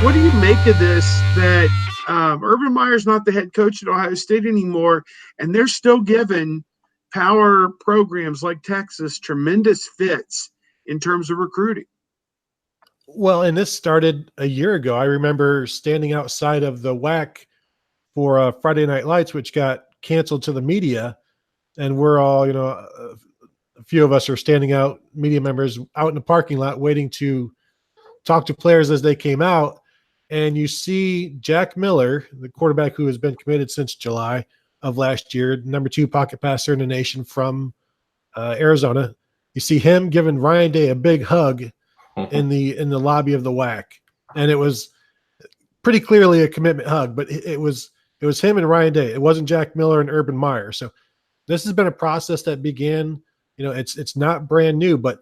what do you make of this? That Urban Meyer's not the head coach at Ohio State anymore, and they're still giving power programs like Texas tremendous fits in terms of recruiting. Well, and this started a year ago. I remember standing outside of the WAC for Friday Night Lights, which got canceled to the media, and we're all, a few of us are standing out, media members out in the parking lot waiting to talk to players as they came out. And you see Jack Miller, the quarterback who has been committed since July of last year, number 2 pocket passer in the nation from Arizona. You see him giving Ryan Day a big hug in the lobby of the WAC, and it was pretty clearly a commitment hug. But it was him and Ryan Day. It wasn't Jack Miller and Urban Meyer. So this has been a process that began. It's not brand new, but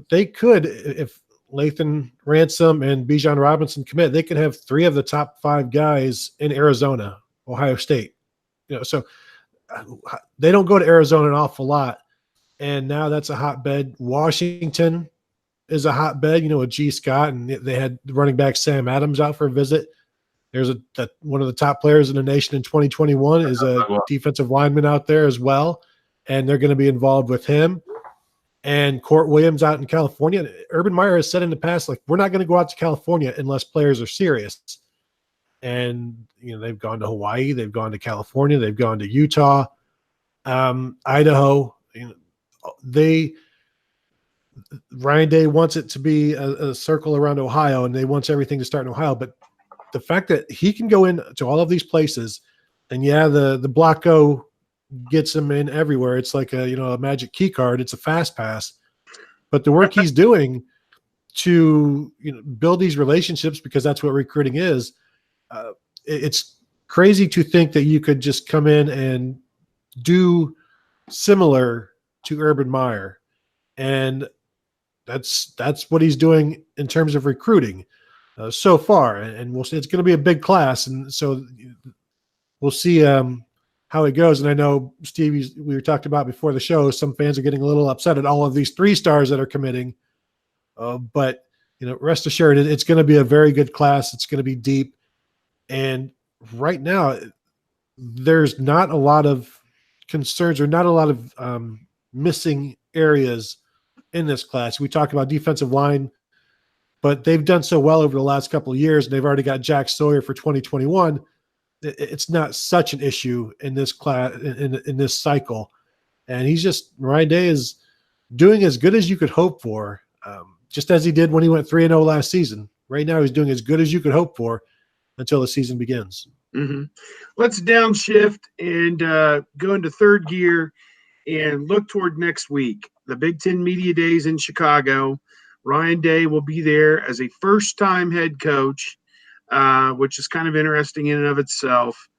they could, if Lathan Ransom and Bijan Robinson commit, they could have 3 of the top 5 guys in Arizona, Ohio State. So they don't go to Arizona an awful lot, and now that's a hotbed. Washington is a hotbed, with G. Scott, and they had running back Sam Adams out for a visit. There's one of the top players in the nation in 2021 is a defensive lineman out there as well, and they're going to be involved with him. And Court Williams out in California. Urban Meyer has said in the past, we're not going to go out to California unless players are serious. And, they've gone to Hawaii, they've gone to California, they've gone to Utah, Idaho. Ryan Day wants it to be a circle around Ohio, and they wants everything to start in Ohio. But the fact that he can go into all of these places, and the Block O gets him in everywhere. It's like a magic key card. It's a fast pass, but the work he's doing to build these relationships, because that's what recruiting is. It's crazy to think that you could just come in and do similar to Urban Meyer, and that's what he's doing in terms of recruiting so far. And we'll see. It's going to be a big class, and so we'll see how it goes. And I know, Steve, we were talking about before the show, some fans are getting a little upset at all of these 3 stars that are committing. But, rest assured, it's going to be a very good class. It's going to be deep. And right now, there's not a lot of concerns or not a lot of missing areas in this class. We talked about defensive line, but they've done so well over the last couple of years, and they've already got Jack Sawyer for 2021. It's not such an issue in this class, in this cycle. And Ryan Day is doing as good as you could hope for, just as he did when he went 3-0 last season. Right now, he's doing as good as you could hope for until the season begins. Mm-hmm. Let's downshift and go into third gear and look toward next week. The Big Ten Media Days in Chicago. Ryan Day will be there as a first-time head coach, which is kind of interesting in and of itself.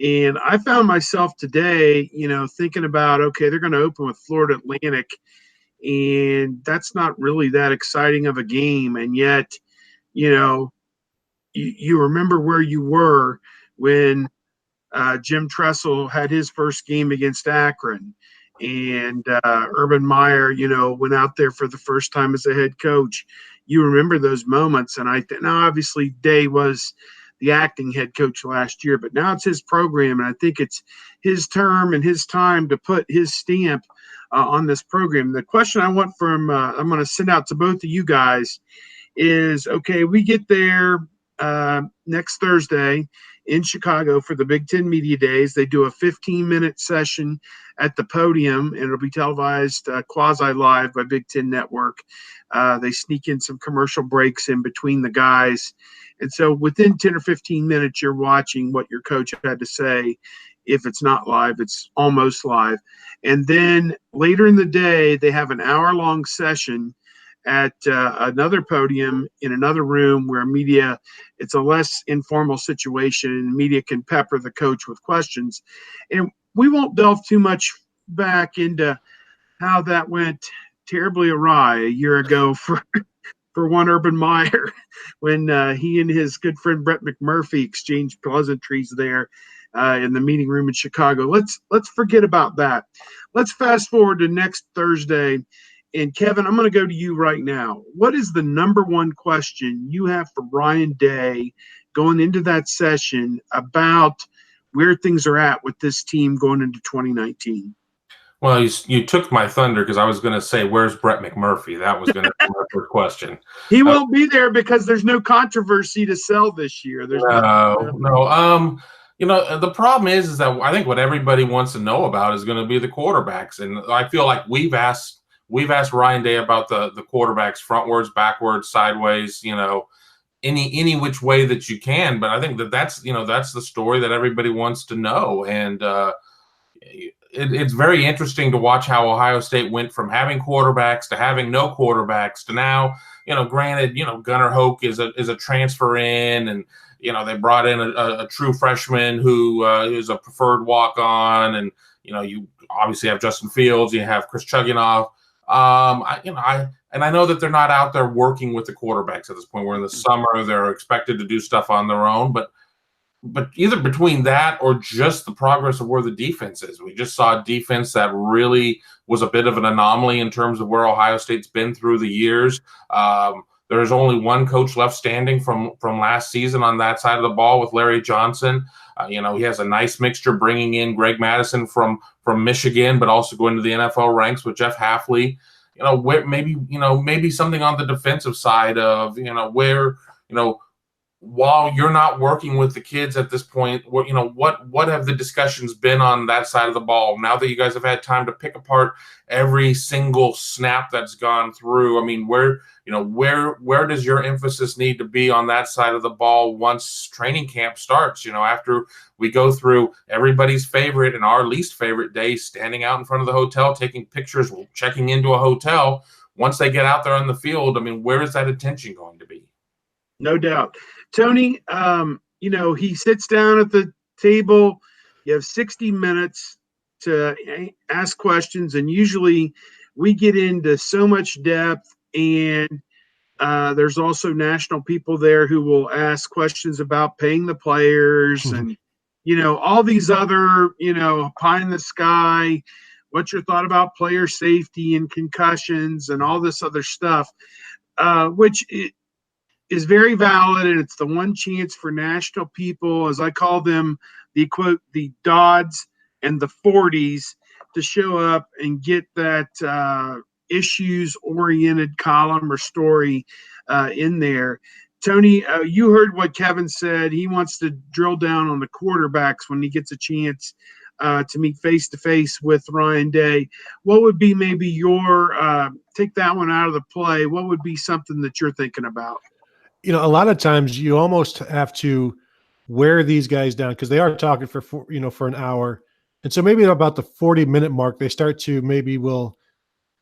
And I found myself today, thinking about, okay, they're going to open with Florida Atlantic, and that's not really that exciting of a game. And yet, you remember where you were when Jim Tressel had his first game against Akron, and Urban Meyer, went out there for the first time as a head coach. You remember those moments. And now obviously Day was the acting head coach last year, but now it's his program. And I think it's his term and his time to put his stamp on this program. The question I want from, I'm going to send out to both of you guys is, okay, we get there next Thursday in Chicago for the Big Ten Media Days. They do a 15-minute session at the podium, and it'll be televised quasi-live by Big Ten Network. They sneak in some commercial breaks in between the guys. And so within 10 or 15 minutes, you're watching what your coach had to say. If it's not live, it's almost live. And then later in the day, they have an hour-long session at another podium in another room where media, it's a less informal situation, and media can pepper the coach with questions. And we won't delve too much back into how that went terribly awry a year ago for one Urban Meyer when he and his good friend Brett McMurphy exchanged pleasantries there in the meeting room in Chicago. Let's forget about that. Let's fast forward to next Thursday And Kevin, I'm going to go to you right now. What is the number one question you have for Ryan Day going into that session about where things are at with this team going into 2019? Well, you took my thunder because I was going to say, where's Brett McMurphy? That was going to be my first question. He won't be there because there's no controversy to sell this year. There's no. The problem is that I think what everybody wants to know about is going to be the quarterbacks, and I feel like we've asked Ryan Day about the quarterbacks, frontwards, backwards, sideways, any which way that you can. But I think that's the story that everybody wants to know, and it's very interesting to watch how Ohio State went from having quarterbacks to having no quarterbacks to now, granted, Gunnar Hoke is a transfer in, and, they brought in a true freshman who is a preferred walk-on, and, you obviously have Justin Fields, you have Chris Chugunov. I know that they're not out there working with the quarterbacks at this point. We're in the summer. They're expected to do stuff on their own, but either between that or just the progress of where the defense is. We just saw a defense that really was a bit of an anomaly in terms of where Ohio State's been through the years. There's only one coach left standing from last season on that side of the ball with Larry Johnson. He has a nice mixture bringing in Greg Madison from Michigan, but also going to the NFL ranks with Jeff Hafley. Maybe something on the defensive side of, where, while you're not working with the kids at this point, what have the discussions been on that side of the ball? Now that you guys have had time to pick apart every single snap that's gone through, I mean, where does your emphasis need to be on that side of the ball once training camp starts? After we go through everybody's favorite and our least favorite day, standing out in front of the hotel, taking pictures, checking into a hotel. Once they get out there on the field, I mean, where is that attention going to be? No doubt. Tony, he sits down at the table. You have 60 minutes to ask questions, and usually we get into so much depth, and there's also national people there who will ask questions about paying the players and, all these other, pie in the sky. What's your thought about player safety and concussions and all this other stuff, which is very valid, and it's the one chance for national people, as I call them, the quote, the Dodds and the 40s, to show up and get that issues-oriented column or story in there. Tony, you heard what Kevin said. He wants to drill down on the quarterbacks when he gets a chance to meet face-to-face with Ryan Day. What would be maybe your take that one out of the play? What would be something that you're thinking about? A lot of times you almost have to wear these guys down because they are talking for an hour. And so maybe about the 40-minute mark, they start to will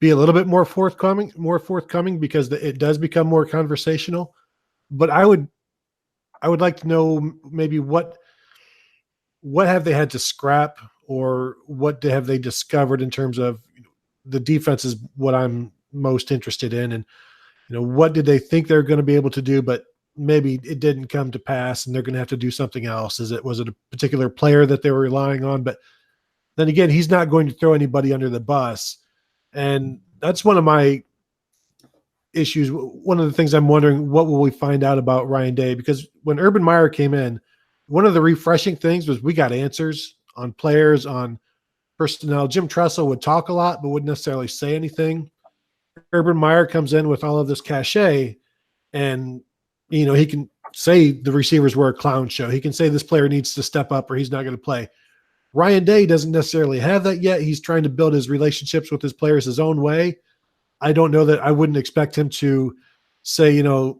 be a little bit more forthcoming because it does become more conversational. But I would like to know maybe what have they had to scrap, or what have they discovered in terms of the defense is what I'm most interested in. And, what did they think they're going to be able to do, but maybe it didn't come to pass and they're going to have to do something else? Was it a particular player that they were relying on? But then again, he's not going to throw anybody under the bus. And that's one of my issues. One of the things I'm wondering, what will we find out about Ryan Day? Because when Urban Meyer came in, one of the refreshing things was we got answers on players, on personnel. Jim Tressel would talk a lot, but wouldn't necessarily say anything. Urban Meyer comes in with all of this cachet, and he can say the receivers were a clown show. He can say this player needs to step up or he's not going to play. Ryan Day doesn't necessarily have that yet. He's trying to build his relationships with his players his own way. I don't know that I wouldn't expect him to say,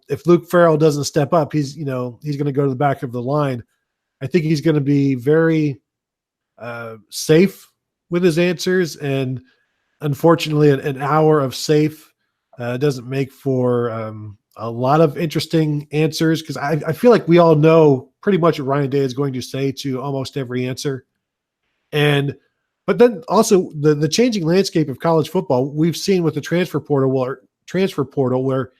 if Luke Farrell doesn't step up, he's going to go to the back of the line. I think he's going to be very safe with his answers, and unfortunately, an hour of safe doesn't make for a lot of interesting answers, because I feel like we all know pretty much what Ryan Day is going to say to almost every answer. But then also the changing landscape of college football, we've seen with the transfer portal where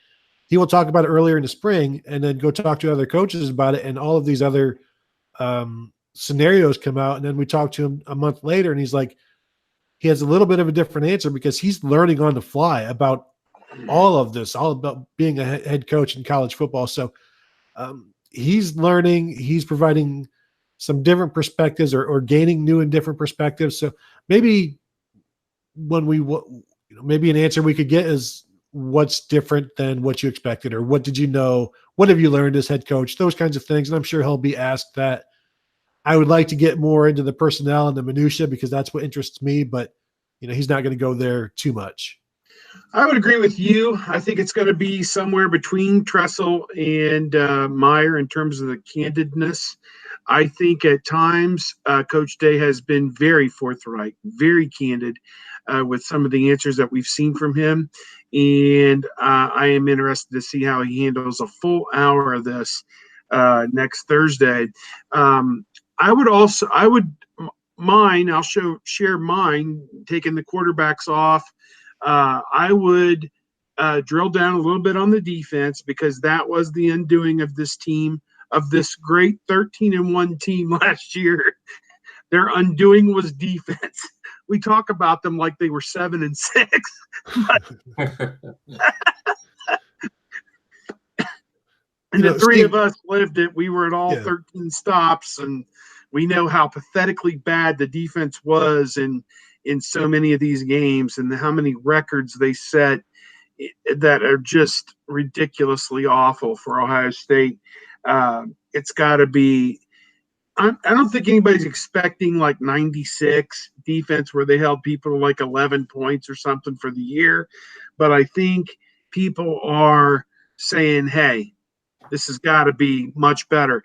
he will talk about it earlier in the spring and then go talk to other coaches about it, and all of these other scenarios come out, and then we talk to him a month later and he's like, he has a little bit of a different answer because he's learning on the fly about all of this, all about being a head coach in college football. So he's learning, he's providing some different perspectives or gaining new and different perspectives. So maybe maybe an answer we could get is what's different than what you expected, or what did you know? What have you learned as head coach? Those kinds of things. And I'm sure he'll be asked that. I would like to get more into the personnel and the minutia because that's what interests me, but he's not going to go there too much. I would agree with you. I think it's going to be somewhere between Tressel and Meyer in terms of the candidness. I think at times Coach Day has been very forthright, very candid with some of the answers that we've seen from him. And I am interested to see how he handles a full hour of this next Thursday. I'll share mine, taking the quarterbacks off. I would drill down a little bit on the defense because that was the undoing of this team, of this great 13-1 team last year. Their undoing was defense. We talk about them like they were 7-6. And the three of us lived it. We were at all 13 stops, and we know how pathetically bad the defense was in so many of these games, and how many records they set that are just ridiculously awful for Ohio State. It's got to be – I don't think anybody's expecting like 96 defense where they held people to like 11 points or something for the year, but I think people are saying, hey, this has got to be much better.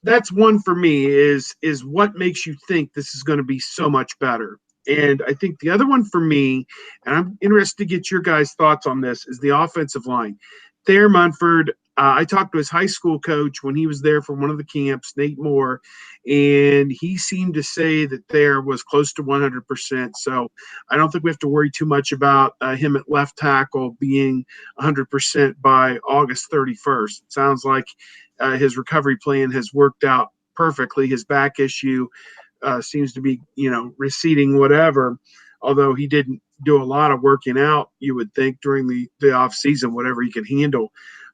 That's one for me is what makes you think this is going to be so much better. And I think the other one for me, and I'm interested to get your guys' thoughts on this, is the offensive line. Thayer Munford, I talked to his high school coach when he was there for one of the camps, Nate Moore, and he seemed to say that Thayer was close to 100%. So I don't think we have to worry too much about him at left tackle being 100% by August 31st. It sounds like his recovery plan has worked out perfectly. His back issue seems to be, receding, whatever, although he didn't do a lot of working out, you would think, during the off season, whatever he could handle.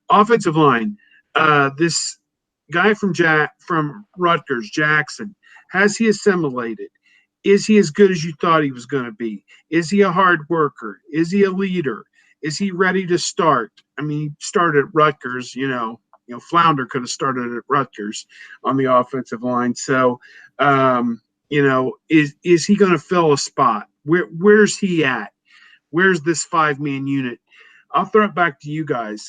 Offensive line, this guy from Rutgers, Jackson, has he assimilated? Is he as good as you thought he was going to be? Is he a hard worker? Is he a leader? Is he ready to start? I mean, he started at Rutgers, Flounder could have started at Rutgers on the offensive line. So, is he going to fill a spot? Where's he at? Where's this 5-man unit? I'll throw it back to you guys.